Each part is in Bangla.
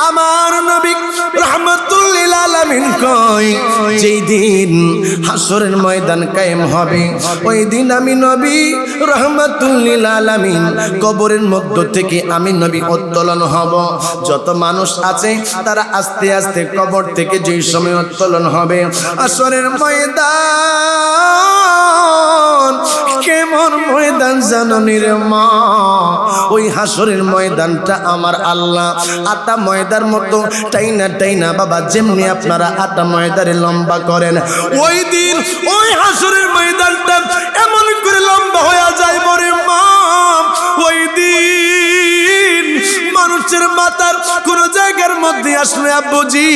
আমার নবী রাহমাতুল লিল আলামিন কয় যেই দিন হাসরের ময়দান কায়েম হবে ওই দিন আমি নবী রাহমাতুল লিল আলামিন কবরের মধ্য থেকে আমি নবী উত্তোলন হব। যত মানুষ আছে তারা আস্তে আস্তে কবর থেকে যেই সময় উত্তোলন হবে হাসরের ময়দান কেমন ময়দান জাননি রে মা, ওই হাসরের ময়দানটা আমার আল্লাহ আটা ময়দার মতো টাইনা টাইনা বাবা যেমনি আপনারা আটা ময়দারে লম্বা করেন ওই দিন ওই হাসরের ময়দানটা এমন করে লম্বা হয়ে যায় রে মা। ওই দিন মানুষের মাথার কোন জায়গার মধ্যে আসলে আব্বুজি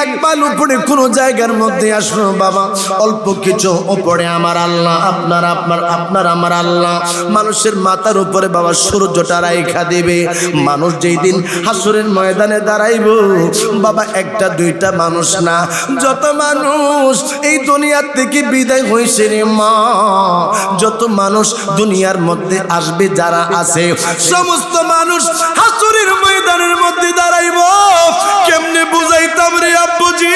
একবার উপরে কোন জায়গার মধ্যে আসলো বাবা অল্প কিছু উপরে আমার আল্লাহ আপনার আমার আল্লাহ মানুষের মাথার উপরে বাবা সূর্যটা রাইখা দেবে। মানুষ যেই দিন হাসরের ময়দানে দাঁড়াইব বাবা একটা দুইটা মানুষ না, যত মানুষ এই দুনিয়া থেকে বিদায় হয়েছে রে মা, যত মানুষ দুনিয়ার মধ্যে আসবে যারা আছে সমস্ত মানুষ হাসরের ময়দানের মধ্যে দাঁড়াইব। কেমনে বুঝাইতাম রে আব্বুজি,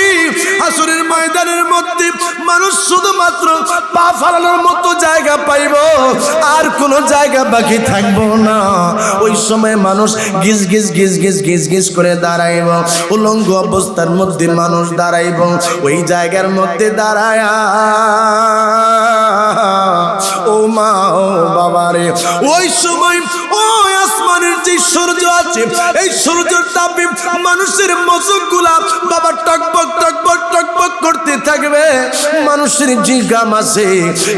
হাসরের ময়দানের মধ্যে মানুষ শুধুমাত্র পা ফালানোর মতো জায়গা পাইব আর কোনো জায়গা বাকি থাকবো না। ওই সময় মানুষ গিজ গিজ গিজ গিজ গিজ গিজ করে দাঁড়াইব, উলঙ্গ অবস্থার মধ্যে মানুষ দাঁড়াইব। ওই জায়গার মধ্যে দাঁড়ায়া ও মা ও বাবা রে, ওই সময় ওই আসমানের যে সূর্য আছে এই সূর্যের তাপে মানুষের মস্তকগুলা বাবা টকবক টকবক টকবক করতে থাকবে। মানুষের যে গাম আছে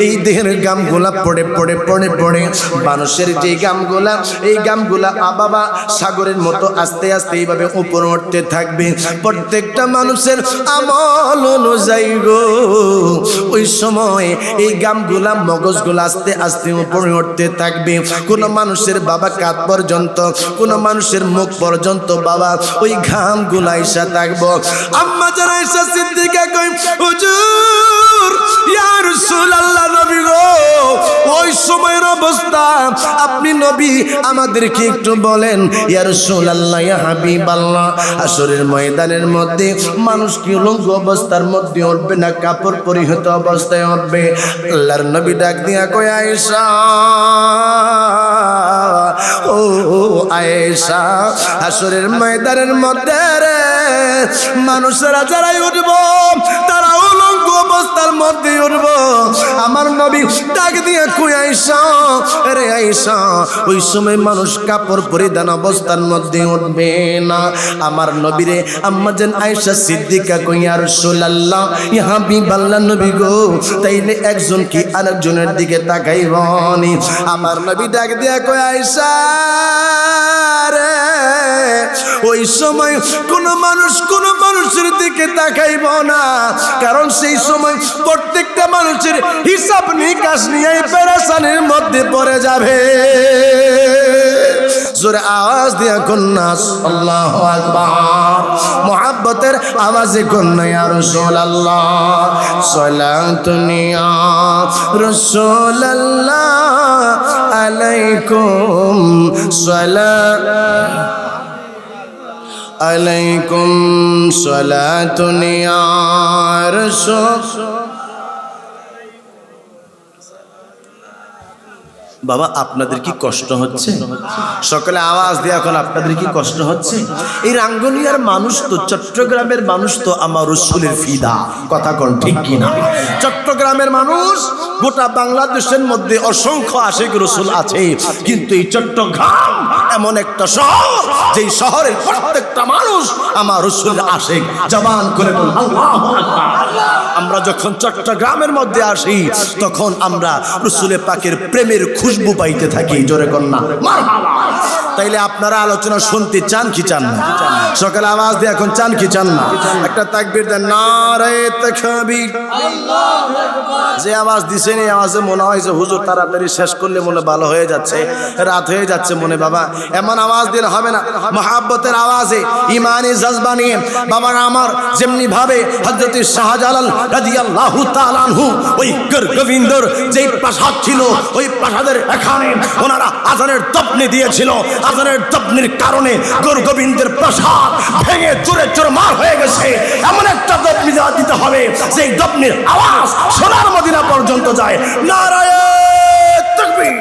এই দেহের গামগুলা পড়ে পড়ে পড়ে পড়ে মানুষের যে গামগুলা এই গামগুলা বাবা সাগরের মতো আস্তে আস্তে এইভাবে উপরে উঠতে থাকবে। প্রত্যেকটা মানুষের আমল অনুযায়ী গো ওই সময় এই গামগুলা মগজগুলা আস্তে আস্তে উপরে উঠতে থাকবে। কোন মানুষের বাবা কাঁধ পর্যন্ত, কোন মানুষের মুখ পর্যন্ত বাবা ওই ঘামগুলা এসে থাকবো। আম্মা জান আয়েশা সিদ্দিকা কই হুজুর ইয়া রাসূলুল্লাহ নবী গো ওই সময়ের অবস্থা আপনি নবী আমাদেরকে একটু বলেন। ইয়া রাসূলুল্লাহ ইয়া হাবিবাল্লাহ হাসরের ময়দানের মধ্যে মানুষ কি উলঙ্গ অবস্থার মধ্যে উঠবে না কাপড় পরিহিত অবস্থায় উঠবে? আল্লাহর নবী ডাক দিয়া কয় আয়েশা ও আয়েশা হাসরের ময়দানের মধ্যে রে মানুষেরা যারাই উঠব তারা উলঙ্গ অবস্থার মধ্যে উঠব। আমার নবী ডাক দিয়ে কই আয়েশা রে আয়েশা ওই সময় মানুষ কাপড় পরিধান অবস্থার মধ্যে উঠবে না। আমার নবীরে আম্মা জান আয়েশা সিদ্দিকা কই ইয়া রাসূলুল্লাহ ইয়া হাবিবাল্লাহ নবী গো তাইলে একজন কি আরেকজনের দিকে তাকাইবনি? আমার নবী ডাক দিয়ে কই আয়েশা রে ওই সময় কোন মানুষের দিকে তাকাইব না, কারণ সেই সময় প্রত্যেকটা মানুষের হিসাব নিকাশ নিয়ে পেরেশানির মধ্যে পড়ে যাবে। জোরে আওয়াজ দিয়া কন্যা আল্লাহু আকবার, মুহাব্বতের আওয়াজে কন্যা ইয়া রাসূলুল্লাহ সালাতুন ইয়া রাসূলুল্লাহ আলাইকুম আলাইকুম সালাতুন ইয়া রাসূল। বাবা আপনাদের কি কষ্ট হচ্ছে? সকালে আওয়াজ দিয়ে এখন আপনাদের কি কষ্ট হচ্ছে? এই রাঙ্গুনিয়ার মানুষ তো, চট্টগ্রামের মানুষ তো আমার রাসূলের ফিদা, কথা কোন ঠিক কিনা? চট্টগ্রামের মানুষ গোটা বাংলাদেশের মধ্যে অসংখ্য আশিক রাসূল আছে, কিন্তু এই চট্টগ্রাম এমন একটা শহর যেই শহরের প্রত্যেকটা মানুষ আমার রাসূলের আশিক। জবান করে বল আল্লাহু আকবার। আমরা যখন চট্টগ্রামের মধ্যে আসি তখন আমরা রাসূলের পাকের প্রেমের খুশবু পাইতে থাকি। জোরে কন্যা মারহাবা। তাইলে আপনারা আলোচনা শুনতে চান কি চান না? সকালে আওয়াজ দিয়ে এখন চান কি চান না? একটা তাকবীর দেন, নারে তাকবীর। আল্লাহু আকবার। যে আওয়াজ দিছেন এই আওয়াজে মনে হয় যে হুজুর তাড়াতাড়ি শেষ করলে মনে ভালো হয়ে যাচ্ছে, রাত হয়ে যাচ্ছে মনে। বাবা এমন আওয়াজ দিলে হবে না, মহব্বতের আওয়াজে ইমানি জজবা নিয়ে বাবা আমার যেমনি ভাবে হযরত শাহজালাল রাদিয়াল্লাহু তাআলা আনহু ওই গোবিন্দর যেই প্রাসাদ ছিল ওই প্রাসাদের এখানে ওনারা আজানের তপনি দিয়েছিল। আজানের তবনির কারণে গৌর গোবিন্দের প্রসাদ ভেঙে চুরে চুরমার হয়ে গেছে। এমন একটা তবনি দিতে হবে সেই তবনির আওয়াজ সোনার মদিনা পর্যন্ত যায়। নারায়ে তাকবীর,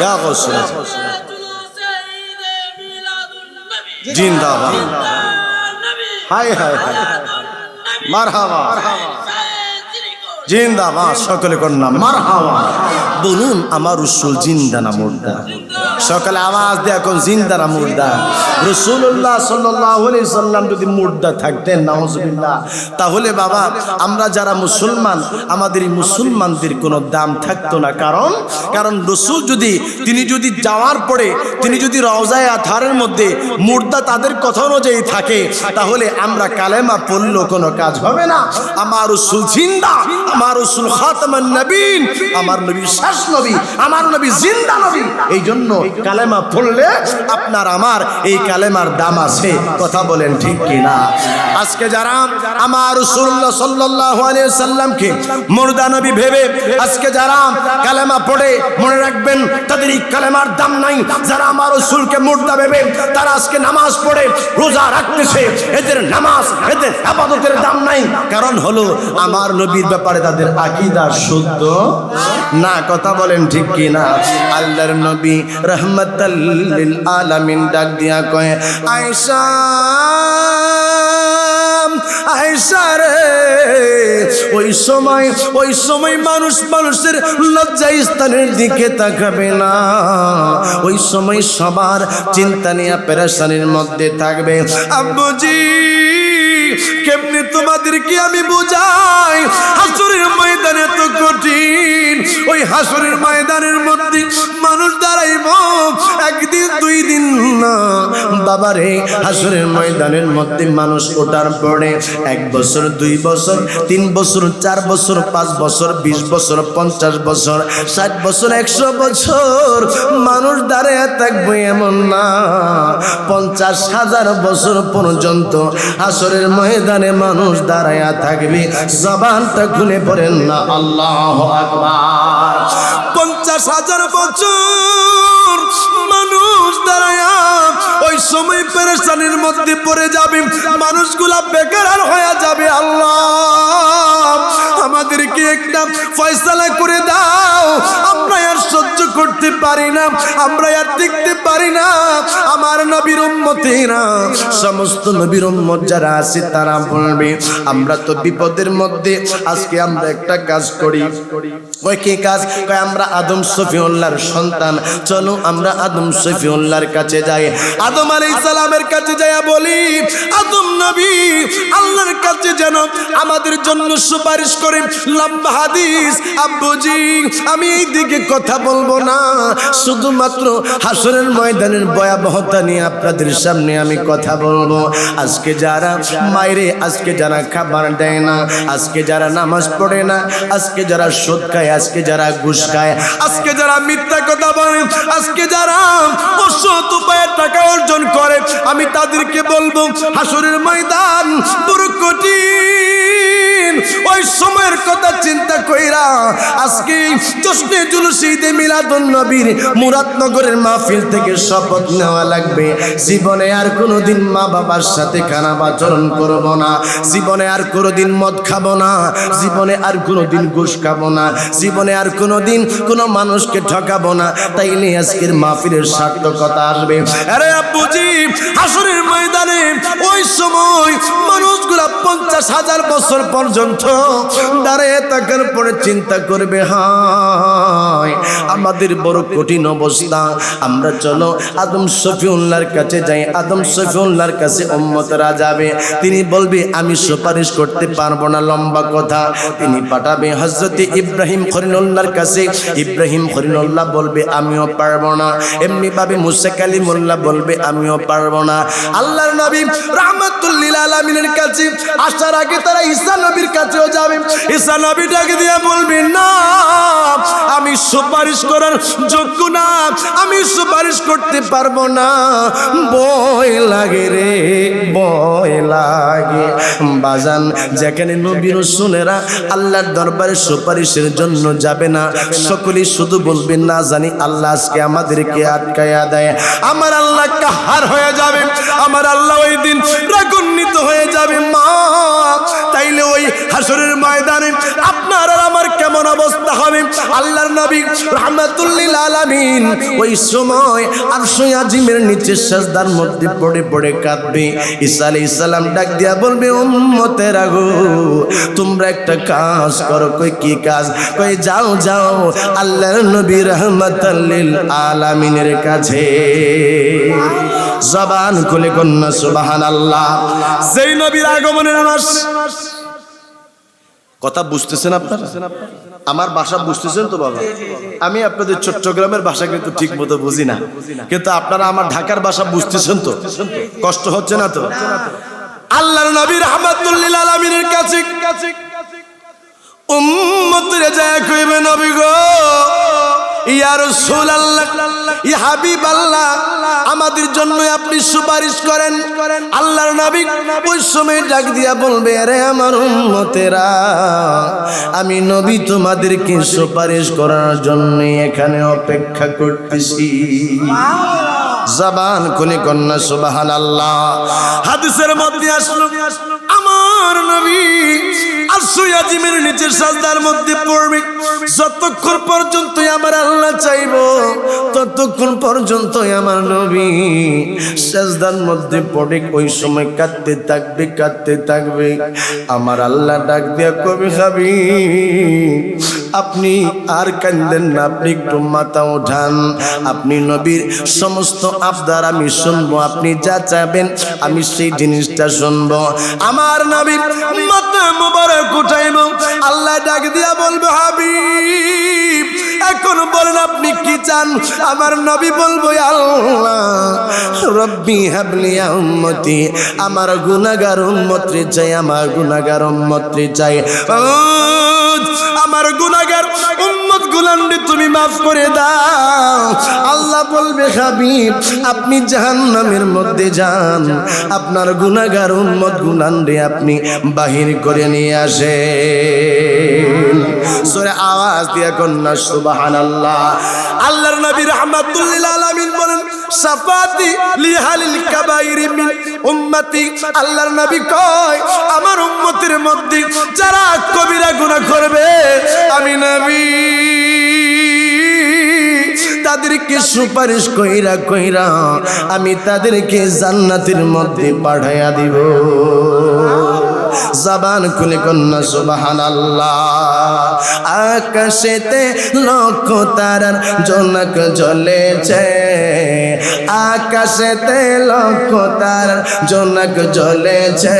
ইয়া গৌসুল জিন্দাবাদ, হায় হায় হায়, মারহাবা, জিন্দাবাদ, সকলে কন্যা মারহাবা। বলুন আমার রাসূল জিন্দা না মুর্দা? সকালে আওয়াজ দেয়া কোন জিন্দা না মুর্দা? রাসূলুল্লাহ সাল্লাল্লাহু আলাইহি সাল্লাম যদি মুর্দা থাকতেন নাউজুবিল্লাহ, তাহলে বাবা আমরা যারা মুসলমান আমাদের এই মুসলমানদের কোনো দাম থাকতো না। কারণ রাসূল তিনি যদি যাওয়ার পরে তিনি যদি রওজায়ে আতহারের মধ্যে মুর্দা তাদের কথা অনুযায়ী থাকে, তাহলে আমরা কালেমা পড়লেও কোনো কাজ হবে না। আমার রাসূল জিন্দা, আমার রাসূল খাতামুন নবীন, আমার নবী শেষ নবী, আমার নবী জিন্দা নবী। এই জন্য কালেমা পড়লে আপনার আমার এই কালেমার দাম আছে। কথা বলেন ঠিক কিনা? আজকে যারা আমার রাসূলুল্লাহ সাল্লাল্লাহু আলাইহি সাল্লামকে মুর্দা নবী ভেবে আজকে যারা কালেমা পড়ে, মনে রাখবেন তাদের এই কালেমার দাম নাই। যারা আমার রাসূলকে মুর্দা ভেবে তারা আজকে নামাজ পড়ে রোজা রাখতেছে, এদের নামাজ এদের ইবাদতের দাম নাই। কারণ হলো আমার নবীর ব্যাপারে তাদের আকীদা শুদ্ধ না। কথা বলেন ঠিক কিনা? আল্লাহর নবী রহমাতাল লিল আলামিন ডাক দিয়া কয়, আয়েশা আয়েশা রে, ওই সময় মানুষের লজ্জা স্থানের দিকে তাকাবে না। ওই সময় সবার চিন্তা নিয়ে পেরেশানির মধ্যে থাকবে। আব্বুজি কেমনে তোমাদেরকে আমি বুঝাই, হাসরের ময়দান এত কঠিন। ওই হাসরের ময়দানের মধ্যে মানুষ দাঁড়াইব একদিন দুই দিন না বাবারে। হাসরের ময়দানের মধ্যে মানুষ ওঠার পরে 1 বছর 2 বছর 3 বছর 4 বছর 5 বছর 20 বছর 50 বছর 60 বছর 100 বছর মানুষ দাঁড়িয়ে থাকবে এমন না, 50,000 বছর পর্যন্ত হাসরের ময়দানে মানুষ দাঁড়ায়া থাকবে। জবানটা খুলে পড়েন না আল্লাহু আকবার। 50,000 বছর মানুষ দাঁড়ায়া ওই সময় পেরেশানির মধ্যে পড়ে যাবে, মানুষগুলা বেকার হয়ে যাবে। আল্লাহ আমাদেরকে একটা ফয়সালা করে দাও, আমরা আর সহ্য করতে পারি না, আমরা আর দেখতে পারি না। আমার নবীর উম্মতেরা, সমস্ত নবীর উম্মত যারা আছে তারা বলবে আমরা তো বিপদের মধ্যে। আজকে আমরা একটা কাজ করি। ওই কি কাজ? আমরা আদম শফিউল্লাহর সন্তান, চলো আমরা আদম শফিউল্লাহর কাছে যাই। আদম আলাইহিস সালামের কাছে যাইয়া বলি, আদম নবী আল্লাহর কাছে যেন আমাদের জন্য সুপারিশ করে। লম্বা হাদিস। আব্বুজি আমি এই দিকে কথা বলবো না, শুধুমাত্র হাসরের ময়দানের ভয়াবহতা নিয়ে আপনাদের সামনে আমি কথা বলবো। আজকে যারা মায়েরে, আজকে যারা খাবার দেয় না, আজকে যারা নামাজ পড়ে না, আজকে যারা সুদ খায়, আজকে যারা ঘুষ খায়, আজকে যারা মিথ্যা কথা বলে, আজকে যারা অসৎ উপায়ে টাকা অর্জন করে, আমি তাদেরকে বলবো হাসরের ময়দান বড় কঠিন। ওই সময়ের কথা চিন্তা কইরা আজকে জশ্নে জুলুসে ঈদে মিলাদুন নবীর মুরাদনগরের মাহফিল থেকে শপথ নেওয়া লাগবে, জীবনে আর কোনোদিন মা বাবার সাথে খারাপ আচরণ করব না, জীবনে আর কোনোদিন মদ খাবো না, জীবনে আর কোনোদিন ঘুষ খাবো না, জীবনে আর কোনোদিন কোনো মানুষকে ঠকাবো না। তাইলে আজকের মাহফিলের সার্থকতা আসবে। আরে আব্বুজি হাসরের ময়দানে ওই সময় মানুষগুলা 50,000 বছর পর্যন্ত দাঁড়িয়ে থাকার পরে চিন্তা করবে, হায় আমাদের বড় কঠিন অবস্থা। আমরা চলো আদম শফিউল্লাহর কাছে যাই। আদম শফিউল্লাহর কাছে উম্মতরা যাবে, তিনি বলবে আমি সুপারিশ করতে পারবো না, লম্বা কথা। তিনি পাঠাবে হযরত ইব্রাহিম খলিলুল্লাহর কাছে। ইব্রাহিম খলিলুল্লাহ বলবে আমিও পারবো না। এমনি ভাবে মুসা কালিমুল্লাহ বলবে আমিও পারবো না। আল্লাহর নবী রাহমাতুল লিল আলামিনের কাছে আসার আগে তারা ঈসা নবীর কাছেও যাবে। ঈসা নবী ডাকে দিয়ে বলবে না, আমি সুপারিশ করার যোগ্য না, আমি সুপারিশ করতে পারবো না, ভয় লাগে রে ভয় লাগে। বাজান যেখানে নবী রাসূলেরা আল্লাহর দরবারে সুপারিশের জন্য যাবে না, সকলেই শুধু বলবেন না জানি আল্লাহ আজকে আমাদেরকে আটকায়া দেয়, আমার আল্লাহ কাহার হয়ে যাবে, আমার আল্লাহ ওই দিন রাগান্বিত হয়ে যাবে। মা তাইলে ওই হাসরের ময়দানে আপনার আর আমার কেমন অবস্থা হবে? আল্লাহর নবী রাহমাতুল লিল আলামিন ওই সময় আরশে আজিমের নিচে সিজদার মধ্যে পড়ে পড়ে কাঁদবে। ঈসা আলাইহিস সালাম ডাক দিয়া বলবে, উম্মতেরা গো তোমরা একটা কাজ করো। কই কি কাজ? কই যাও যাও আল্লাহর নবী রাহমাতুল লিল আলামিনের কাছে। জবান খুলে কন্যা সুবহানাল্লাহ। যেই নবীর আগমনের মাস, কথা বুঝতেছেন আপনারা? আমার ভাষা বুঝতেছেন তো বাবা? আমি আপনাদের চট্টগ্রামের ভাষা কিন্তু ঠিক মতো বুঝি না, কিন্তু আপনারা আমার ঢাকার ভাষা বুঝতেছেন তো? কষ্ট হচ্ছে না তো? আল্লাহর নবী রাহমাতুল লিল আলামিনের কাছে উম্মতরে যায় কইবে, নবী গো, ইয়া রাসূলুল্লাহ, ইয়া হাবিবাল্লাহ, আমাদের জন্য আপনি সুপারিশ করেন। আল্লাহর নবী ওই সময় ডাক দিয়া বলবে, আরে আমার উম্মতেরা, আমি নবী তোমাদেরকে সুপারিশ করার জন্য এখানে অপেক্ষা করতেছি। জবান খুলে কন্যা সুবহানাল্লাহ। হাদিসের মধ্যে আসলো আমার নবী আরশে আজিমের নিচে সিজদার মধ্যে পড়বে। যতক্ষণ পর্যন্ত আমার আল্লাহ চাইবো ততক্ষণ পর্যন্ত আমার নবী সিজদার মধ্যে পড়ে ওই সময় কাঁদতে থাকবে, কাঁদতে থাকবে। আমার আল্লাহ ডাক দিয়া কবি হাবিব, আপনি আর কাঁদেন না, আপনি একটু মাথা উঠান, আপনি নবীর সমস্ত আবদার আমি শুনবো, আপনি যা চাইবেন আমি সেই জিনিসটা শুনবো। আমার নবী মাথা মুবারক উঠাইব। আল্লাহ ডাক দিয়া বলবে, হাবিব এখন বলেন আপনি কি চান? আমার নবী বলবো, আল্লাহ রব্বি হাবলি উম্মতি, আমার গুনাহগার উম্মতরে চাই, আমার গুনাহগার উম্মতরে চাই, আমার গুনাহগার উম্মত গুলানরে তুমি মাফ করে দাও। আল্লাহ বলবে, হাবিব আপনি জাহান্নামের মধ্যে যান, আপনার গুনাহগার উম্মত গুলানরে আপনি বাহির করে নিয়ে আসেন। সূরা আওয়াজ দিয়া কন্যা সুবহানাল্লাহ। আল্লাহর নবী রাহমাতুল লিল আলামিন বলেন, সাফাতি লিহালিল কাবাইরি মিন উম্মতি। আল্লাহর নবী কয়, আমার উম্মতের মধ্যে যারা কবিরা গুনাহ করবে আমি নবী তাদেরকে সুপারিশ কইরা কইরা আমি তাদেরকে জান্নাতের মধ্যে পাঠাইয়া দিব। জবান খুলে কন্যা সুবহানাল্লাহ। আকাশেতে লক্ষ তারার জনক জ্বলেছে, আকাশেতে লক্ষ তারার জনক জ্বলেছে,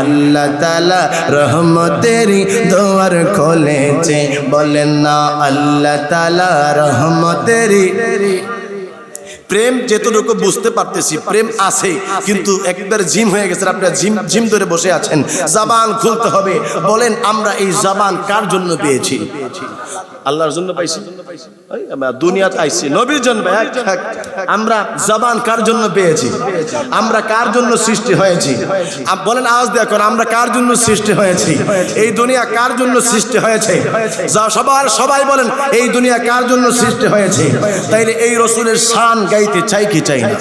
আল্লাহ তাআলা রহমতেরই দুয়ার খুলেছে। বলেন না আল্লাহ তাআলা রহমতেরই। প্রেম যেতটুকু বুঝতে পারতেছি প্রেম আছে, কিন্তু একবার জিম হয়ে গেছে, আপনারা জিম ধরে বসে আছেন। জবান খুলতে হবে। বলেন আমরা এই জবান কার জন্য পেয়েছি? আল্লাহর জন্য পাইছি, আমরা দুনিয়াতে আইছি নবীর জন্য। আমরা জবান কার জন্য পেয়েছি? আমরা কার জন্য সৃষ্টি হয়েছি? বলেন আওয়াজ দিয়ে এখন, আমরা কার জন্য সৃষ্টি হয়েছি? এই দুনিয়া কার জন্য সৃষ্টি হয়েছে? সবাই বলেন এই দুনিয়া কার জন্য সৃষ্টি হয়েছে? তাইলে এই রাসূলের শান গাইতে চাই কি চাই না?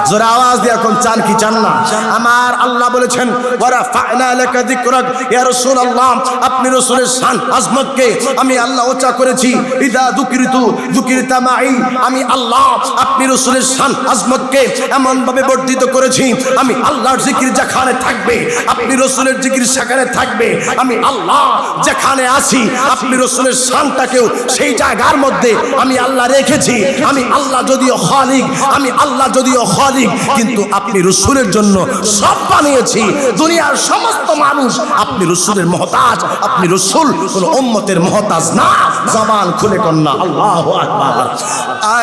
জোরে আওয়াজ দিয়ে এখন, চান কি চান না? আমার আল্লাহ বলেছেন, ওয়ারাফা'না লাকা যিকরাক, ইয়া রাসূলুল্লাহ আপনি রাসূলের শান আজমতকে আমি আল্লাহ উঁচা করেছি। ইদা যুকিরতু যুকিরতা মাই, আমি আল্লাহ আপনি রাসূলের শান আজমতকে এমন ভাবে বর্ধিত করেছি, আমি আল্লাহর জিকির যেখানে থাকবে আপনি রাসূলের জিকির সেখানে থাকবে। আমি আল্লাহ যেখানে আছি আপনি রাসূলের শানটাকেও সেই জায়গার মধ্যে আমি আল্লাহ রেখেছি। আমি আল্লাহ যদিও খালিক, আমি আল্লাহ যদিও খালিক, কিন্তু আপনি রাসূলের জন্য সব বানিয়েছি। দুনিয়ার সমস্ত মানুষ আপনি রাসূলের মুহতাজ, আপনি রাসূল কোন উম্মতের মুহতাজ না। জবান খুলে কন্যা আল্লাহু আকবার।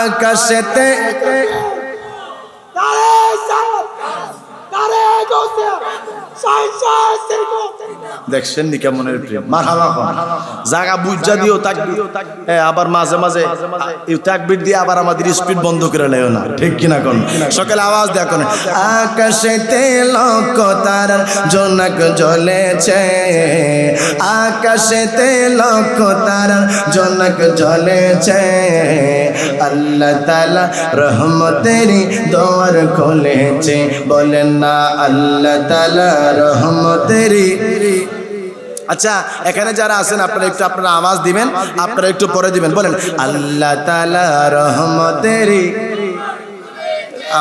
আকাশেতে তারে দেখছেন নি কেমনের প্রেম মারহাবা জায়গা বুঝা দিও তাকবীর আবার মাঝে মাঝে তাকবীর দিয়ে আবার আমাদের স্পিড বন্ধ করে লেও না ঠিক কিনা কোন সকালে আওয়াজ দেয়া কোন আকাশেতে লক্ষ তারার জোনাক জ্বলেছে আকাশেতে লক্ষ তারার জোনাক জ্বলেছে আল্লাহ তাআলা রহমতেরই দোয়ার খুলেছে বলেন না আল্লাহ তাআলা রহমতেরই। আচ্ছা এখানে যারা আছেন আপনারা একটু আপনারা আওয়াজ দিবেন আপনারা একটু পরে দিবেন বলেন আল্লাহ তাআলা রহমতেরই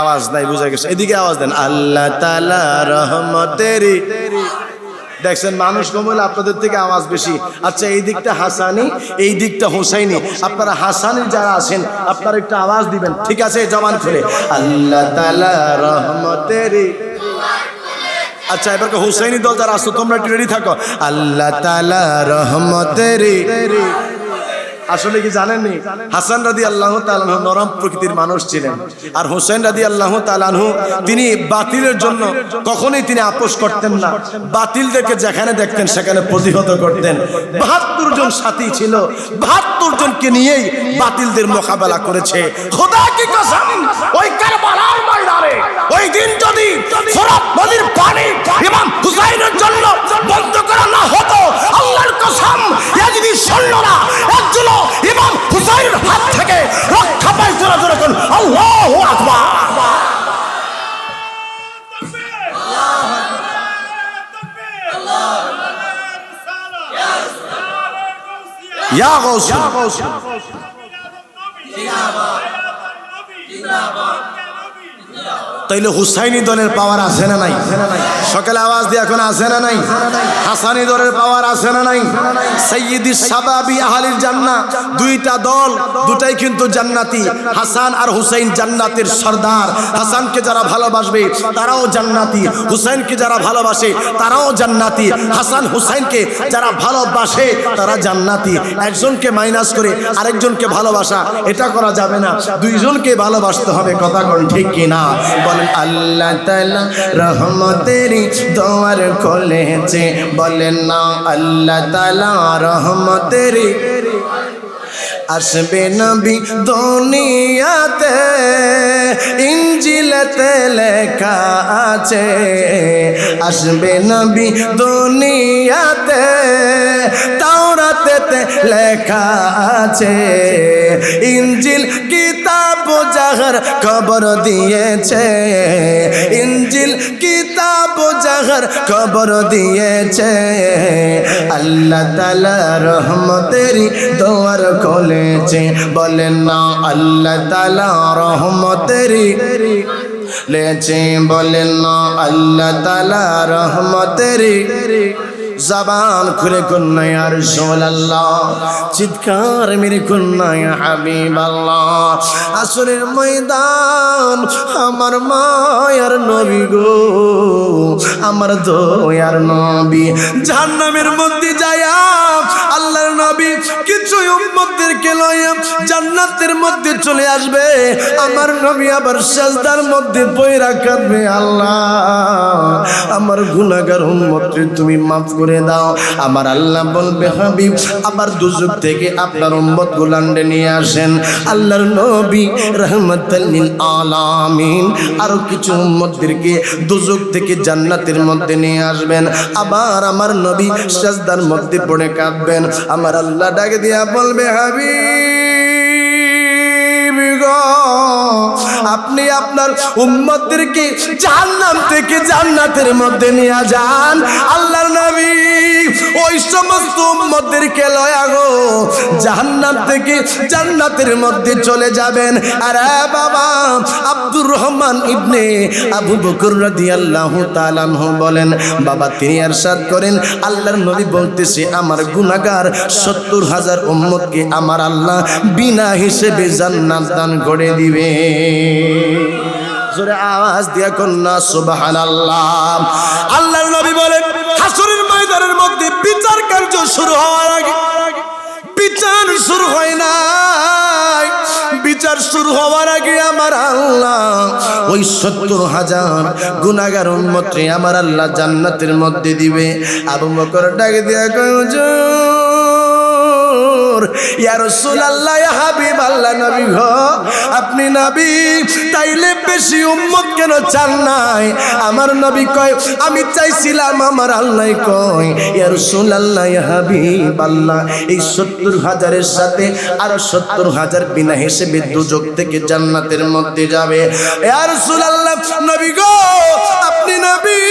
আওয়াজ নাই বুঝা গেছে এদিকে আওয়াজ দেন আল্লাহ তাআলা রহমতেরই দেখছেন মানুষ কম হলে আপনাদের থেকে আওয়াজ বেশি আচ্ছা এই দিকটা হাসানি এই দিকটা হুসাইনি আপনারা হাসানি যারা আছেন আপনারা একটু আওয়াজ দিবেন ঠিক আছে জবান খুলে আল্লাহ তাআলা রহমতেরই। আচ্ছা এবার হুসাইনি দল যারা আসতো তোমরা একটু রেডি থাকো আল্লাহ তাআলা রহমতেরই। আসলে কি জানেননি হাসান রাদিয়াল্লাহু তাআলা আনহু নরম প্রকৃতির মানুষ ছিলেন আর হোসেন রাদিয়াল্লাহু তাআলা আনহু তিনি বাতিলের জন্য কখনোই তিনি আপোষ করতেন না বাতিলদেরকে যেখানে দেখতেন সেখানে প্রতিহত করতেন 72 জন সাথী ছিল 72 জনকে নিয়েই বাতিলদের মোকাবেলা করেছে খোদা কি কসম ওই কারবালার ময়দানে ওই দিন যদি ফোরাত নদীর পানি ইমাম হুসাইনের জন্য বন্ধ করা না হতো আল্লাহর কসম ইয়াজিদি সৈন্যরা একজন ইমাম হুসাইনের হাত থেকে রক্ষা পায় জোরে জোরে কোন আল্লাহু আকবার ইয়া গাউস তাইলে হুসাইনি দলের পাওয়ার আছে না নাই সকালে আওয়াজ দিয়ে এখন আছে না নাই হাসানি দলের পাওয়ার আছে না নাই সাইয়্যিদি শাবাবি আহলিল জান্নাহ দুইটা দল দুটাই কিন্তু জান্নাতি হাসান আর হুসাইন জান্নাতের সরদার হাসানকে যারা ভালোবাসবে তারাও জান্নাতি হুসাইনকে যারা ভালোবাসে তারাও জান্নাতি হাসান হুসাইনকে যারা ভালোবাসে তারা জান্নাতি একজনকে মাইনাস করে আরেকজনকে ভালোবাসা এটা করা যাবে না দুইজনকে ভালোবাসতে হবে কথা কোন ঠিক কি না বলেন আল্লাহ তাআলা রহমতেরই দোয়ার খুলেছে বলেন না আল্লাহ তাআলা রহমতেরই। আসবে নবী দুনিয়াতে ইনজিলেতে লেখা আছে আসবে নবী দুনিয়াতে তাওরাতেতে লেখা আছে ইনজিল কিতাব জাহর খবর দিয়েছে ইনজিল কিতাব জাহর খবর দিয়েছে আল্লাহ তাআলা রহমতেরই দোয়ার খুলেছে বলেন না আল্লাহ তাআলা রহমতেরই লেছে বলেন না আল্লাহ তাআলা রহমতেরই। জবান খুলে কন্যা ইয়া রাসূলুল্লাহ চিৎকার মেরে কন্যা ইয়া হাবিবাল্লাহ আসরের ময়দান আমার মায়ার নবী গো আমার দয়ার নবী জাহান্নামের মধ্যে যায়া আল্লাহর নবী কিছু উম্মতদেরকে লইয়া জান্নাতের মধ্যে চলে আসবে আমার নবী আবার সিজদার মধ্যে পয়রা কাঁদবে আল্লাহ আমার গুনাহগার উম্মতকে তুমি মাফ করে দাও আমার আল্লাহ বলবে হাবিব আবার দুজক থেকে আপনার উম্মত গুলান্ডে নিয়ে আসেন আল্লাহর নবী রাহমাতাল লিল আলামিন আরো কিছু উম্মতদেরকে দুজক থেকে জান্নাতের মধ্যে নিয়ে আসবেন আবার আমার নবী সিজদার মধ্যে পড়ে কাঁদবেন আমার আল্লাহ ডাকে দিয়া বলবে হাবিব গো আপনি আপনার উম্মতদেরকে জাহান্নাম থেকে জান্নাতের মধ্যে নিয়ে যান আল্লাহর নবী ওই সমস্ত উম্মতদেরকে লয়া গো জাহান্নাম থেকে জান্নাতের মধ্যে চলে যাবেন আরে বাবা আব্দুর রহমান ইবনে আবু বকর রাদিয়াল্লাহু তাআলা আনহু বলেন বাবা তিনি ইরশাদ করেন আল্লাহর নবী বলতেছে আমার গুনাহগার ৭০,০০০ উম্মতকে আমার আল্লাহ বিনা হিসেবে জান্নাত দান করে দিবে জোরে আওয়াজ দিয়া কন্যা সুবহানাল্লাহ আল্লাহর নবী বলেন হাসরের ময়দানের মধ্যে বিচার কার্য শুরু হওয়ার আগে বিচার শুরু হয় না বিচার শুরু হওয়ার আগে আমার আল্লাহ ওই 70,000 গুনাহগার উম্মতকে আমার আল্লাহ জান্নাতের মধ্যে দিবে। আবু বকর ডাক দিয়া কয়, হুজুর, ইয়া রাসূলুল্লাহ, ইয়া হাবিবাল্লাহ, নবী গো, আপনি নবী, তাইলে বেশি উম্মত কেন চান নাই? আমার নবী কয়, আমি চাইছিলাম, আমার আল্লাহ কয়, ইয়া রাসূলুল্লাহ, ইয়া হাবিবাল্লাহ, এই 70,000-এর সাথে আরো 70,000 বিনা হিসেবে দুজক থেকে জান্নাতের মধ্যে যাবে। ইয়া রাসূলুল্লাহ, নবী গো, আপনি নবী,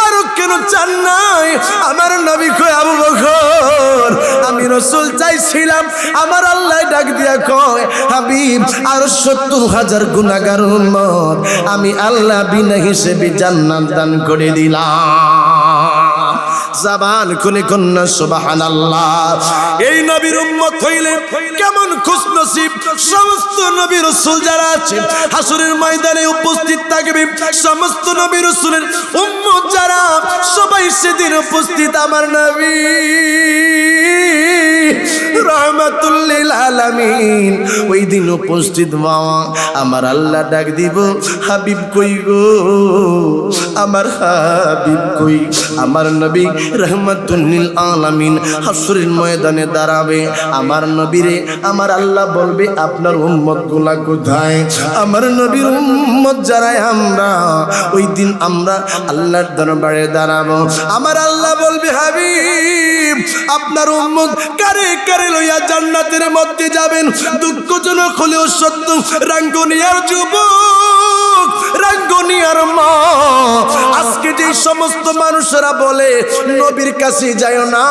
আরো কেন চান নাই? আমার নবী কয়, আবু বকর, আমি রাসূল চাইছিলাম, আমার আল্লাহ ডাক দিয়া কয়, হাবিব, আরো 70,000 গুনাহগার উম্মত আমি আল্লাহ বিনা হিসেবে জান্নাত দান করে দিলাম। জবান খুলে কন্যা সুবহানাল্লাহ। এই নবীর উম্মত হইলে কেমন খুশনসিব। সমস্ত নবী রাসূল যারা আছে হাসরের ময়দানে উপস্থিত থাকবে, সমস্ত নবী রাসূলের উম্মত যারা সবাই সেদিন উপস্থিত। আমার নবী রাহমাতুল লিল আলামিন ওই দিন উপস্থিত। বাবা, আমার আল্লাহ ডাক দিব, হাবিব কই গো, আমার হাবিব কই? আমার নবী রাহমাতুল লিল আলামিন হাসরের ময়দানে দাঁড়াবে। আমার নবীরে আমার আল্লাহ বলবে, আপনার উম্মত গুলা কোথায়? আমার নবীর উম্মত যারা আমরা, ওই দিন আমরা আল্লাহর দরবারে দাঁড়াবো। আমার আল্লাহ বলবে, হাবিব, আপনার উম্মত কারে কারে লইয়া জান্নাতের মধ্যে যাবেন? দুঃখজনক হলেও সত্য, রাঙ্গুনিয়ার যুবক, রাঙ্গুনিয়ার মা, আজকে যে সমস্ত মানুষেরা বলে নবীর কাছে যাও না,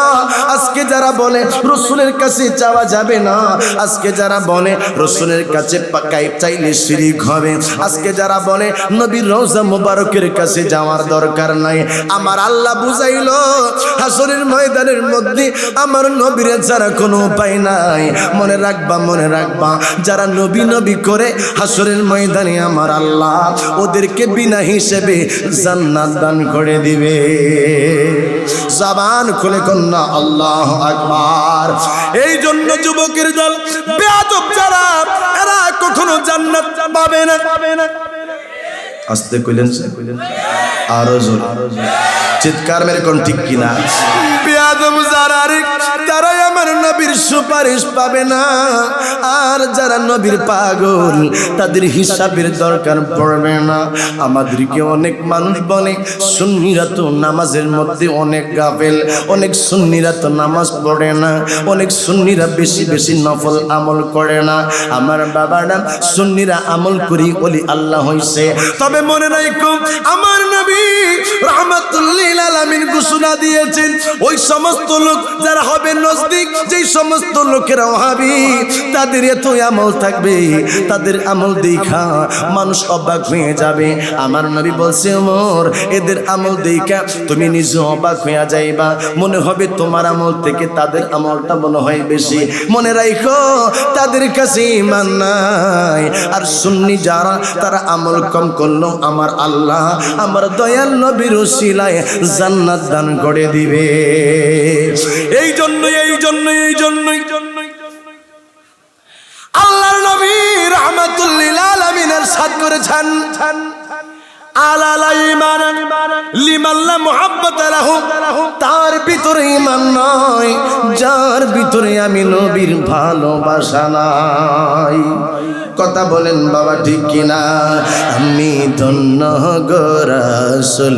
আজকে যারা বলে রাসূলের কাছে যাওয়া যাবে না, আজকে যারা বলে রাসূলের কাছে পাকাই চাইলে শিরক হবে, আজকে যারা বলে নবীর রওজা মুবারকের কাছে যাওয়ার দরকার নাই, আমার আল্লাহ বুঝাইলো হাসরের ময়দানের মধ্যে আমার নবীর যারা কোনো উপায় নাই, মনে রাখবা, মনে রাখবা, যারা নবী নবী করে হাসরের ময়দানে আমার আল্লাহ ওদেরকে বিনা হিসেবে জান্নাত দান করে দিবে। জবান খুলে কন্যা আল্লাহু আকবার। এই জন্য যুবকের দল, বেয়াদব যারা, এরা কখনো জান্নাত পাবে না। আস্তে কইলেন, আরো জোরে চিৎকার মেরে কোন ঠিক কিনা? বেয়াদব যারা, তারাই আমার নবীর সুপারিশ পাবে না। আর যারা নবীর পাগল, তাদের হিসাবের দরকার পড়বে না। আমাদেরকে অনেক মানুষ বলে সুন্নিরা তো নামাজের মধ্যে অনেক গাফেল, অনেক সুন্নিরা তো নামাজ পড়ে না, অনেক সুন্নিরা বেশি বেশি নফল আমল করে না। আমার বাবারা, সুন্নিরা আমল করি ওলি আল্লাহ হইছে। তবে মনে রাখো, আমার নবী রাহমাতুল লিল আলামিন ঘোষণা দিয়েছেন, ওই সমস্ত লোক যারা হবে নজদিক, যেই সমস্ত লোকেরা ওয়াহাবি, তাদের এত আমল থাকবে, তাদের আমল দেখা মানুষ অবাক হয়ে যাবে। আমার নবী বলছে, ওমর, এদের আমল দেখা তুমি নিজে অবাক হয়ে যাইবা, মনে হবে তোমার আমল থেকে তাদের আমলটা মনে হয় বেশি। মনে রাখো, তাদের কাছে ঈমান নাই। আর সুন্নি যারা, তারা আমল কম করলো আমার আল্লাহ আমার দয়াল নবীর উসিলায় জান্নাত দান করে দিবে। এই জন্যই আল্লাহর নবী রাহমাতুল লিল আলামিন ইরশাদ করেছেন, আলাল ঈমান লিমান লা মুহাব্বাত লাহু, তার ভিতরে ঈমান নাই যার ভিতরে আমি নবীর ভালোবাসা নাই। কথা বলেন বাবা, ঠিক কিনা? আমি ধন্য গো রাসূল।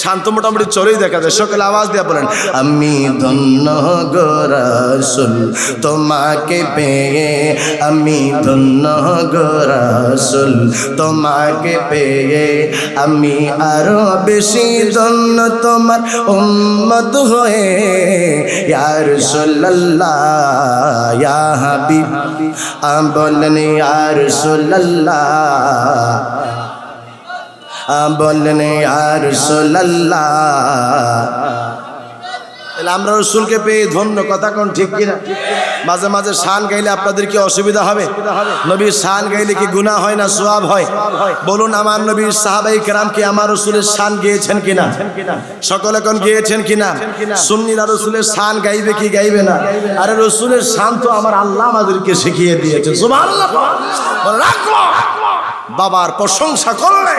শান্ত মোটামুটি চলেই দেখা যায়, সকালে আওয়াজ দিয়ে বলেন, আমি ধন্য গো রাসূল তোমাকে পেয়ে, আমি ধন্য গো রাসূল তোমাকে পেয়ে, আমি আরো বেশি ধন্য তোমার উম্মত হয়ে। ইয়া রাসূলুল্লাহ, ইয়া হাবিব, বলেন ইয়া রাসূলুল্লাহ, বললেন ইয়া রাসূলুল্লাহ। তাহলে আমরা রসুলকে পেয়ে ধন্য, কথা কোন ঠিক কিনা? মাঝে মাঝে শান গাইলে আপনাদের কি অসুবিধা হবে? নবীর শান গাইলে কি গুনাহ হয় না সওয়াব হয়? বলুন, আমার নবীর সাহাবায়ে কেরাম কি আমার রসুলের শান গেয়েছেন কিনা? সকলে কোন গেয়েছেন কিনা? সুন্নিরা রসুলের শান গাইবে কি গাইবে না? আরে রসুলের শান তো আমার আল্লাহ আমাদেরকে শিখিয়ে দিয়েছে। সুবহানাল্লাহ। রাখো বাবার প্রশংসা করলে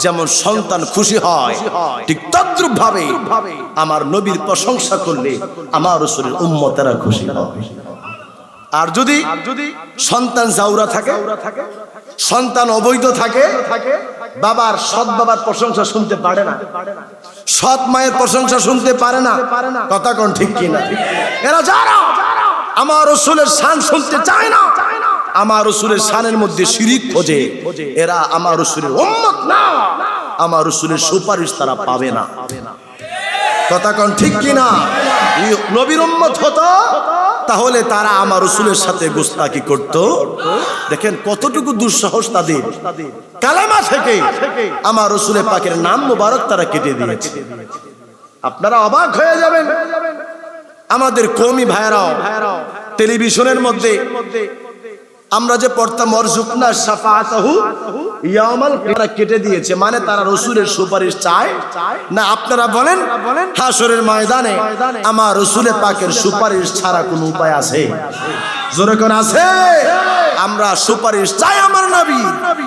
যেমন সন্তান খুশি হয়, ঠিক তদ্রূপ ভাবে আমার নবীর প্রশংসা করলে আমার রাসূলের উম্মতেরা খুশি হয়। আর যদি সন্তান জাউরা থাকে, সন্তান অবৈধ থাকে, বাবার সৎ বাবার প্রশংসা শুনতে পারে না, সৎ মায়ের প্রশংসা শুনতে পারে না, কথা কোন ঠিক কিনা? এরা যারা আমার রাসূলের শান শুনতে চায় না, আমার রাসূলের শানের মধ্যে শিরিক খোঁজে, এরা আমার রাসূলের উম্মত না, আমার রাসূলের সুপারিশ তারা পাবে না, কথা কোন ঠিক কিনা? নবীর উম্মত হতো তাহলে তারা আমার রাসূলের সাথে গোস্তাকি করত। দেখেন কতটুকু দুঃসাহস তাদের, কালেমা থেকে আমার রাসূলের পাকের নাম মুবারক তারা কেটে দিয়েছে। আপনারা অবাক হয়ে যাবেন, আমাদের কওমি ভাইরাও টেলিভিশনের মধ্যে আমরা যে পড়তাম ওয়ারজুকনা শাফাআতাহু ইয়াউমাল কিয়ামা কেটে দিয়েছে, মানে তারা রাসূলের সুপারিশ চায় না। আপনারা বলেন হাশরের ময়দানে আমার রাসূলের পাকের সুপারিশ ছাড়া কোনো উপায় আছে? জোরে কোন আছে? আমরা সুপারিশ চাই আমার নবী,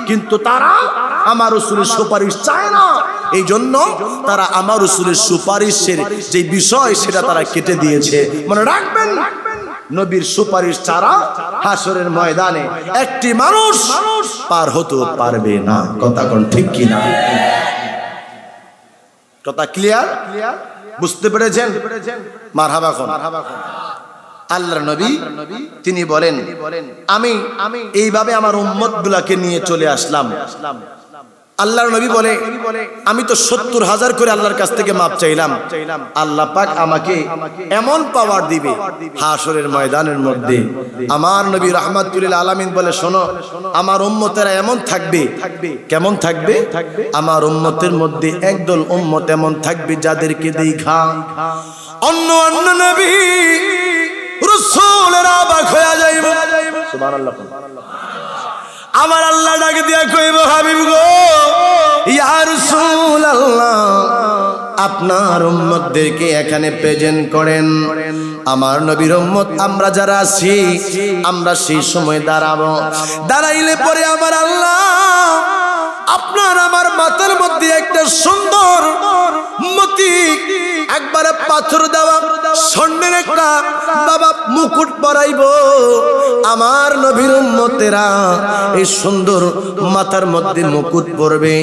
কিন্তু তারা আমার রাসূলের সুপারিশ চায় না। এই জন্য তারা আমার রাসূলের সুপারিশের যে বিষয় সেটা তারা কেটে দিয়েছে। মনে রাখবেন, নবীর সুপারিশ ছাড়া হাশরের ময়দানে একটি মানুষ পার হতে পারবে না, কথা কোন ঠিক কিনা? কথা ক্লিয়ার? বুঝতে পেরেছেন? মারহাবা কোন? আল্লাহর নবী তিনি বলেন, আমি এইভাবে আমার উম্মতগুলোকে নিয়ে চলে আসলাম। আল্লাহর নবী বলে, আমি তো ৭০,০০০ করে আল্লাহর কাছ থেকে মাপ চাইলাম, আল্লাহ পাক আমাকে এমন পাওয়ার দিবে হাশরের ময়দানের মধ্যে। আমার নবী রাহমাতুল লিল আলামিন বলে, শোনো, আমার উম্মতেরা এমন থাকবে। কেমন থাকবে? আমার উম্মতের মধ্যে একদল উম্মত এমন থাকবে যাদেরকে দেখা অন্য নবী রাসূলেরা অবাক হয়ে যাইবে। সুবহানাল্লাহ। আমার আল্লাহ ডাকে দিয়া কইব, হাবিব গো, ইয়া রাসূলুল্লাহ, আপনার উম্মতদেরকে এখানে প্রেজেন্ট করেন। আমার নবীর উম্মত আমরা যারা আছি, আমরা সেই সময় দাঁড়াবো। দাঁড়াইলে পরে আমার আল্লাহ আপনার আমার মাথার মধ্যে একটা সুন্দর মতি, একবারে পাথর দেওয়া স্বর্ণের একটা বাবা মুকুট পরাইব। আমার নবীর উম্মতেরা এই সুন্দর মাথার মধ্যে মুকুট পরবে।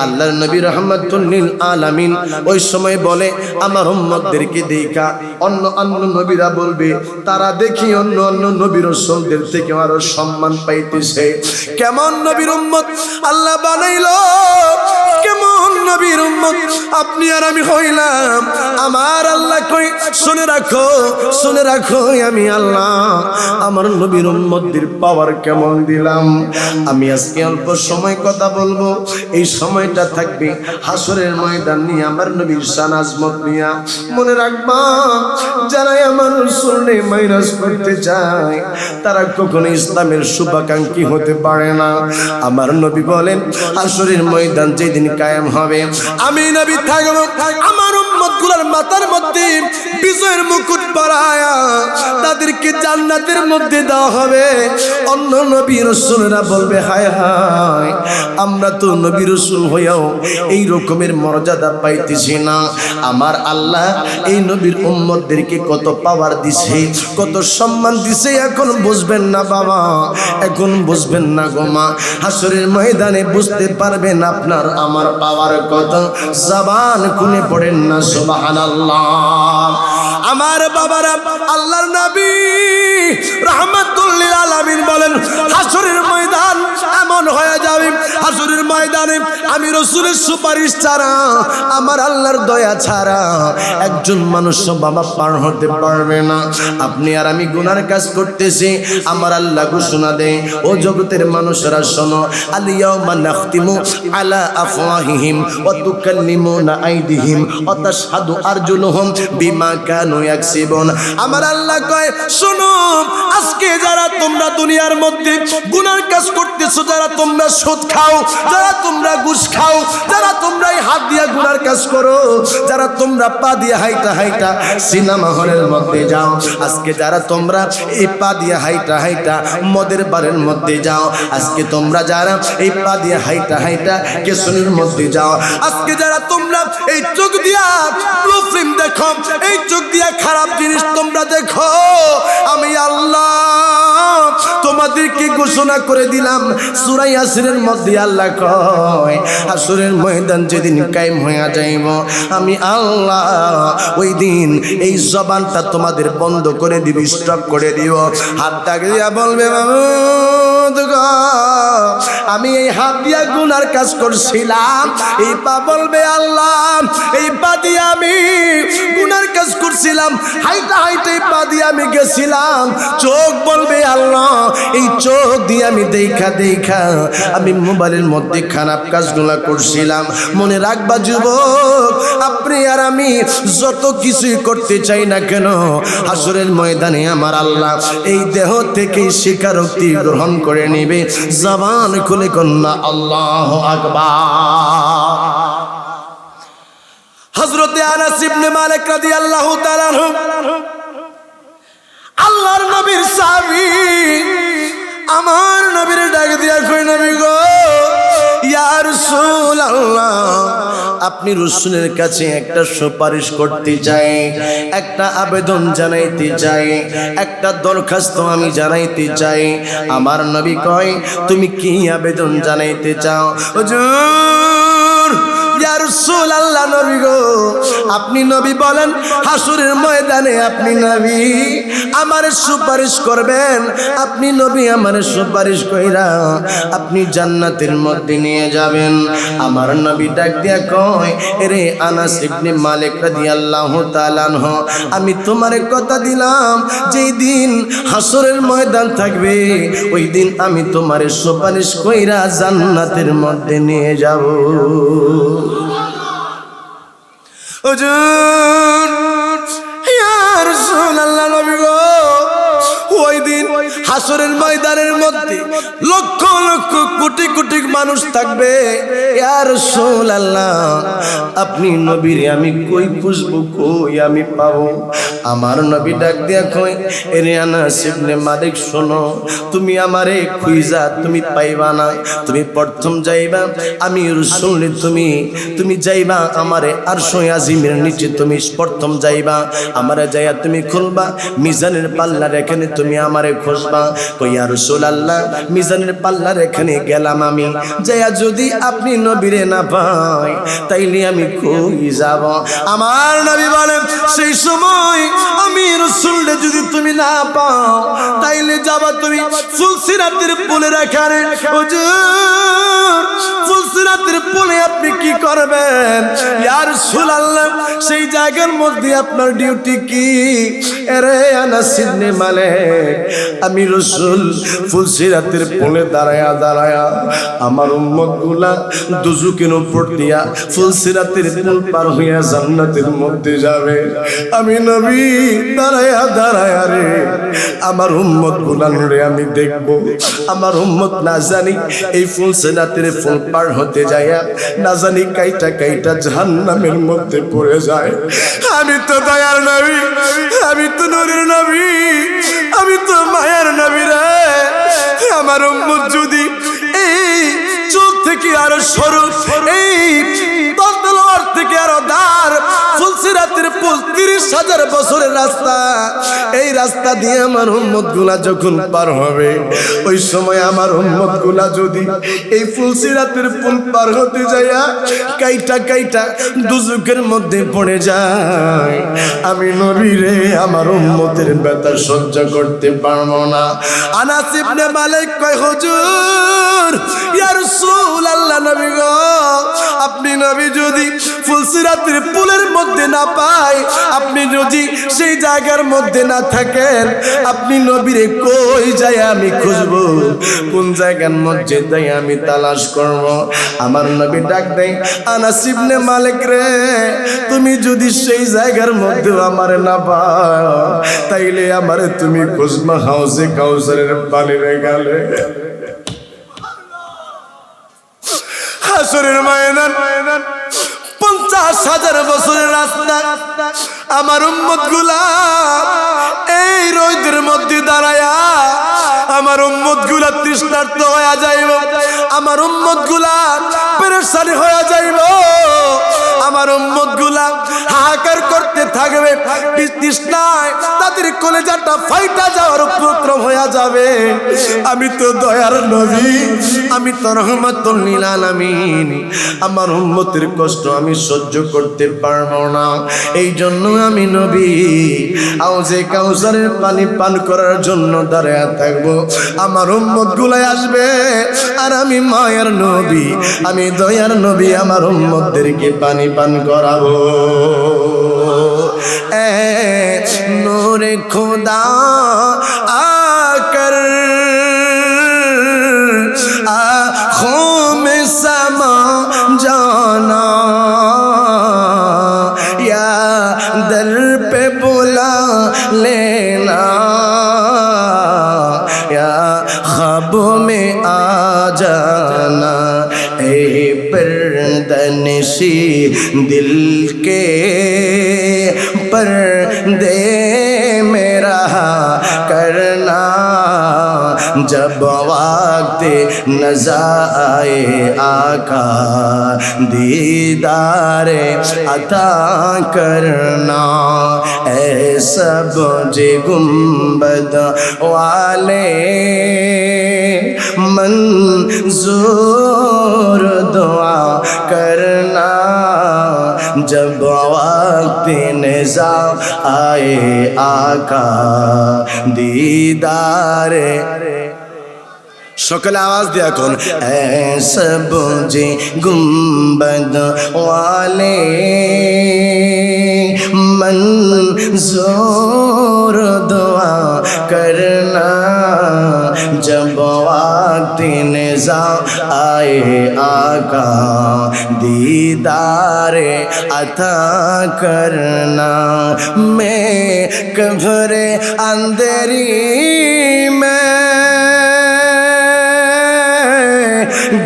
আল্লাহর নবী রাহমাতুল লিল আলামিন ওই সময় বলে, আমার উম্মতদেরকে দেখা অন্য নবীরা বলবে, তারা দেখি অন্য নবী রাসূলদের থেকে আরো সম্মান পাইতেছে। কেমন নবীর উম্মত আল্লাহ বানাইলো, কেমন নবীর উম্মত আপনি আর আমি হইলাম। আমার আল্লাহ কই, শুনে রাখো, আমি আল্লাহ আমার নবীর উম্মতদের পাওয়ার কেমন দিলাম। আমি আজকে অল্প সময় কথা বলবো, এই সময়টা থাকবে হাশরের ময়দান নিয়ে, আমার নবীর শান আজমত নিয়ে। মনে রাখবা, যারা আমার রাসূলকে মাইনাস করতে চায় তারা কখনো ইসলামের শুভাকাঙ্ক্ষী হতে পারে না। আমার নবী বলেন, হাশরের ময়দান যেদিন কায়েম হবে, আমি নবী থাকবো, আমার উম্মতগুলোর মাথার মধ্যে বিজয়ের মুকুট পরায়া তাদেরকে জান্নাতের মধ্যে দেওয়া হবে। অন্য নবী রাসূলরা বলবে, হায় হায়, আমরা তো নবী রাসূল হইয়াও এই রকমের মর্যাদা পাইতেছি না। আমার আল্লাহ এই নবীর উম্মতদেরকে কত পাওয়ার দিছে, কত সম্মান দিছে, এখন বুঝবেন না বাবা, এখন বুঝবেন না গো মা। হাশরের ময়দানে বুঝতে পারবেন আপনার আমার পাওয়ার কত। জবান খুলে পড়েন না সুবহানাল্লাহ। আমার বাবারা, আল্লাহর নবী রাহমাতুল লিল আলামিন বলেন, হাশরের ময়দান এমন হয়ে যাবে, হাশরের ময়দানে আমি রাসূলের সুপারিশ ছাড়া, আমার আল্লাহর দয়া ছাড়া একজন মানুষ বাবা পার হতে পারবে না। আপনি আর আমি গুনার কাজ করতেছি, আমার আল্লাহ ঘোষণা দেয়, ও জগতের মানুষরা শোনো, আল ইয়াউমা নাখতিমু আলা আফওয়াহিহিম ওয়া তুকাল্লিমুনা আইদিহিম ওয়া তাশহাদু আরজুলুহুম বিমা কানু কানু ইয়াকসিবুন। আমার আল্লাহ কয় শোনো, আজকে যারা তোমরা দুনিয়ার মধ্যে গুনার কাজ করতেছো, যারা তোমরা সুদ খাও, যারা তোমরা ঘুষ খাও, যারা তোমরা এই হাত দিয়া গুনার কাজ করো, যারা তোমরা পা দিয়ে হাইটা হাইটা সিনেমা হলের মধ্যে যাও, আজকে যারা তোমরা এই পা দিয়ে হাইটা হাইটা মদের বারের মধ্যে যাও, আজকে তোমরা যারা এই পা দিয়ে হাইটা হাইটা কেশনের মধ্যে যাও, আজকে যারা তোমরা এই চোখ দিয়া ফিল্ম দেখো, এই চোখ দিয়া খারাপ জিনিস তোমরা দেখো, আমি আল্লাহ তোমাদেরকে ঘোষণা করে দিলাম। সূরা ইয়াসিনের মধ্যে আল্লাহ কয় হাসরের ময়দান যেদিন কায়েম হয়ে যাইব, আমি আল্লাহ ওই দিন এই জবানটা তোমাদের বন্ধ করে দিব, স্টপ করে দিব। হাতটা দিয়া বলবে মাবুদ গো, আমি এই হাত দিয়া গুনার কাজ করছিলাম। এই পা বলবে আল্লাহ এই পা দিয়ে আমি গুনার কাজ করছিলাম, হাইটা হাইটা এই পা দিয়ে আমি গেছিলাম। চোখ বলবে আল্লাহ এই চোখ দিয়ে আমি দেখা দেখা আমি মোবাইলের মধ্যে খারাপ কাজগুলা করছিলাম। মনে রাখবা যুবক, আপনি আর আমি যত কিছুই করতে চাই না কেন, হাসরের ময়দানে আমার আল্লাহ এই দেহ থেকে স্বীকারোক্তি গ্রহণ করে নেবে। জবান খুলে কন্যা আল্লাহু আকবার। হযরতে আনাস ইবনে মালিক রাদিয়াল্লাহু তাআলা আনহু আল্লাহর নবীর সাহাবী, আমার নবীর ডাক দিয়া কই নবী গো, ইয়া রাসূলুল্লাহ, আপনি রাসূলের কাছে একটা সুপারিশ করতে চাই, একটা আবেদন জানাইতে চাই, একটা দরখাস্ত আমি জানাইতে চাই। আমার নবী কয় তুমি কি আবেদন জানাইতে চাও? হুজুর ইয়া রাসূলুল্লাহ, নবী গো আপনি নবী বলেন হাসরের ময়দানে আপনি নবী আমারে সুপারিশ করবেন, আপনি নবী আমারে সুপারিশ কইরা আপনি জান্নাতের মধ্যে নিয়ে যাবেন। আমার নবী ডাক দিয়া কয় এরে আনাস ইবনে মালিক রাদিয়াল্লাহু তাআলা আনহু, আমি তোমারে কথা দিলাম যেই দিন হাসরের ময়দান থাকবে ওই দিন আমি তোমারে সুপারিশ কইরা জান্নাতের মধ্যে নিয়ে যাব। হুজুর ইয়া রাসূলুল্লাহ, নবী গো ওই দিন হাসরের ময়দানের মধ্যে লক্ষ লক্ষ কোটি কোটি মানুষ থাকবে। ইয়া রাসূলুল্লাহ, আপনি নবীরে আমি কই খুঁজবো, কই আমি পাবো? আমার নবী ডাক দিয়া কই এরে আনাস ইবনে মালিক শোনো, তুমি আমারে খুঁজা তুমি পাইবা না। তুমি প্রথম যাইবা আমি রাসূল, তুমি যাইবা আমারে আরশে আজিমের নিচে, তুমি প্রথম যাইবা আমারে যাইয়া তুমি খুলবা মিজানের পাল্লার এখানে তুমি আমারে খুঁজবা। কই ইয়া রাসূলুল্লাহ, মিজানের পাল্লার এখানে গেলাম আমি, যাইয়া যদি আপনি নবীরে না পাই তাইলে আমি কই যাব? আমার নবী বলেন সেই সময় আমি রাসূলকে যদি তুমি না পাও তাইলে যাবা তুমি ফুলসিরাতের পুলের এখানে। হুজুর ফুলসিরাতের পুলে আপনি কি করবেন? ইয়া রাসূলুল্লাহ, সেই জায়গার মধ্যে আপনার ডিউটি কি? আরে আনাস ইবনে মালিক, আমি রাসূল ফুলসিরাতের পুলে দাঁড়ায়া দাঁড়ায়া আমার উম্মতগুলা দুজুকের উপর দিয়া ফুলসিরাতের পুল পার হইয়া জান্নাতের মধ্যে যাবে। আমি নবী দাঁড়ায়া দাঁড়ায়া রে আমার উম্মতগুলা রে আমি দেখবো। আমার উম্মত না জানি এই ফুলসিরাতের ফুল পার হতে যায়া না জানি কাইটা কাইটা জাহান্নামের মধ্যে পড়ে যায়। আমি তো দয়ার নবী, আমি তো নূরের নবী, আমি তো মায়ার নবী রে। আমার উম্মত যদি এই চোখ থেকে আরো সরু, এই তলোয়ার থেকে আরো ধার, ফুলসিরাতের পুল 30,000 বছরের রাস্তা, এই রাস্তা দিয়ে আমার উম্মত গুলা যখন পার হবে ওই সময় আমার উম্মত গুলা যদি এই ফুলসিরাতের পুল পার হতে যায়া কাইটা কাইটা দুজকের মধ্যে পড়ে যায়, আমি নবী রে আমার উম্মতের ব্যথা সহ্য করতে পারবো না। আনাস ইবনে মালিক কয় হুজুর ইয়া রাসূলুল্লাহ, নবী গো আপনি নবী যদি ফুল সিরাতের পুলের মধ্যে না পাই, আপনি যদি সেই জায়গার মধ্যে না থাকেন, আপনি নবীরে কই যায় আমি খুঁজবো, কোন জায়গার মধ্যে যাই আমি তালাশ করব? আমার নবী ডাক দেয়, আনাস ইবনে মালিক রে, তুমি যদি সেই জায়গার মধ্যে আমার না পাও, তাইলে আমারে তুমি কুসমা হাউসে কাউসারের পানিরে গেলে হাসরের ময়দান 50,000 বছরের রাস্তা, আমার উম্মত গুলা এই রোদের মধ্যে দাঁড়ায়া আমার উম্মত গুলা তৃষ্ণার্ত হয়ে যাইব, আমার উম্মত গুলা পেরেশানি হয়ে যাইব, আমার উম্মত গুলা হাহাকার করতে থাকবে, তৃষ্ণায় তাদের কলেজাটা ফাইটা যাওয়ার উপক্রম হয়ে যাবে। আমি তো দয়ার নবী, আমি তো রহমাতুল লিল আলামিন, আমার উম্মতের কষ্ট আমি সহ্য করতে পারবো না, এই জন্য আমি নবী হাউজে কাউসারের পানি পান করার জন্য দাঁড়ায় থাকবো। আমার উম্মত গুলাই আসবে, আর আমি মায়ের নবী, আমি দয়ার নবী, আমার উম্মতদেরকে পানি পান করাবো। এ নূরে খুদা আকর आँखों में समा जाना, या दर पे बुला लेना, या ख्वाबों में आ जाना, ए पर्दनशी दिल के पर्दे में रहा करना, जब वक्त नज़ा आए आका दीदार अता करना, ऐ सब जे गुंबद वाले मंजूर दुआ करना, जब वक्त नज़ा आए आका दीदार। সকলে আওয়াজ দিয়া কোন সব যে গুম্বদ ওয়ালে मंजूर दुआ करना, जब वक्त निज़ा आए आका दीदार अता करना, मैं कब्र अंधेरी में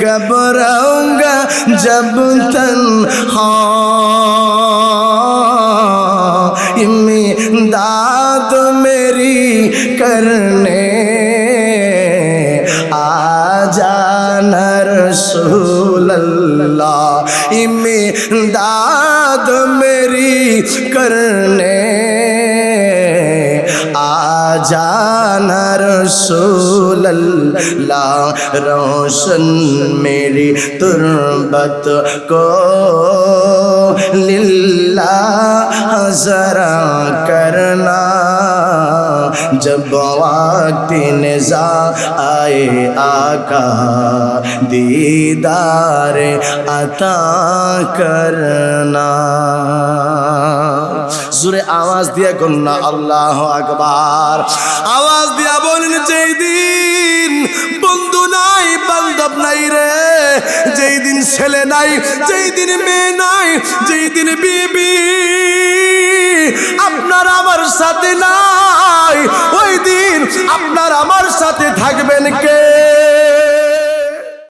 घबराऊंगा जब तन्हा, इमदाद मेरी करने आ जाना रसूल अल्लाह, इमदाद मेरी करने आ जाना रसूल अल्लाह, रोशन मेरी तुरबत को लिल्लाह जरा करना, जब वक्त निज़ा आए आका दीदार अता करना। জোরে আওয়াজ দিয়ে কন্যা আল্লাহু আকবার, আওয়াজ দিয়া বলেন, যেই দিন বন্ধু নাই বান্ধব নাই রে, যেই দিন ছেলে নাই, যেই দিন মেয়ে নাই, যেই দিন বিবি আপনার আমার সাথে নাই, ওই দিন আপনার আমার সাথে থাকবেন কে?